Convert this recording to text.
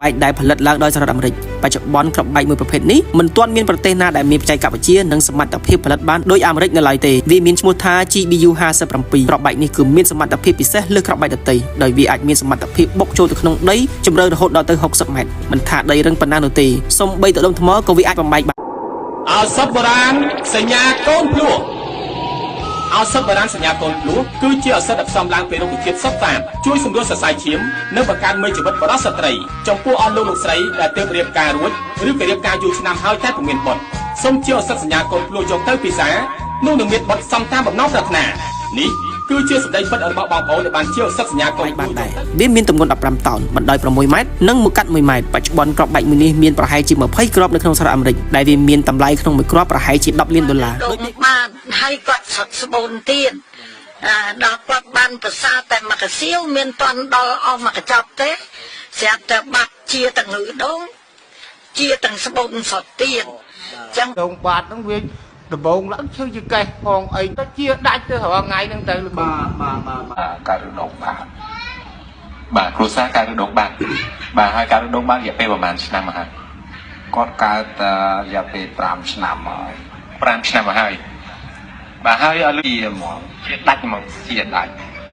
បែកដែលផលិតឡើងដោយសហរដ្ឋអាមេរិកបច្ចុប្បន្នក្របបែកមួយប្រភេទនេះមិនទាន់មានប្រទេសណាដែលមានបច្ចេកវិទ្យានិងសមត្ថភាពផលិតបានដោយអាមេរិកនៅឡើយទេវាមានឈ្មោះថា GBU 57ក្របបែកនេះគឺមានសមត្ថភាពពិសេសលើក្របបែកដទៃដោយវាអាចមានសមត្ថភាពបុកចូលទៅក្នុងដីជម្រៅរហូតដល់ទៅ60ម៉ែត្រមិនថាដីរឹងប៉ុណ្ណានោះទេសូម្បីតែដុំថ្មក៏វាអាចបំបែកបានឱសថបុរាណសញ្ញាកូនភ្លោះឱសថបុរាណសញ្ញាកូនភ្លោះគឺជាឱសថដែលផ្សំឡើងពីរុក្ខជាតិសុទ្ធសាធជួយសម្រួលសរសៃឈាមនិងបង្កើនមេជីវិតបរិសុទ្ធស្ត្រីចំពោះអស់លោកស្រីដែលទើបរៀបការរួចឬក៏រៀបការយូរឆ្នាំហើយតែពុំមានបុត្រសូមជាឱសថសញ្ញាកូនភ្លោះយកទៅពិសានោះនឹងមានបុត្រសំតាមបំណងប្រាថ្នានេះគឺជាសម្ដីពិតរបស់បងប្អូនដែលបានជាឱសថសញ្ញាកូនបានដែរវាមានទម្ងន់15តោនបណ្ដោយ6ម៉ែត្រនិងមួយកាត់1ម៉ែត្របច្ចុប្បន្នក្របបែកមួយនេះមានប្រហែលជា20គ្រាប់នៅក្នុងសហរដ្ឋអាមេរិកដែលវាមានតម្លៃក្នុងមួយគ្រាប់ប្រហែលជា$10 លានដូចបានហើយគាត់សុទ្ធស្បូនទៀតដល់គាត់បានប្រសាតែមកកសៀវមានតន់ដល់អស់មកកញ្ចប់ទេស្រាប់តែបាត់ជាទាំងងឺដងជាទាំងស្បូនសុទ្ធទៀតចឹងដងបាត់ហ្នឹងវាដំបងឡើងឈឺជាកេះផងអីទៅជាដាច់ទៅរាល់ថ្ងៃហ្នឹងទៅបាទការរដងបាទគ្រួសារការរដងបាទហើយការរដងរយៈពេលប្រហែលឆ្នាំមកហើយគាត់កើតរយៈពេល5ឆ្នាំហើយ5ឆ្នាំមកហើយបាទហើយឲ្យលុយហ្មងជាដាច់ហ្មងជាដាច់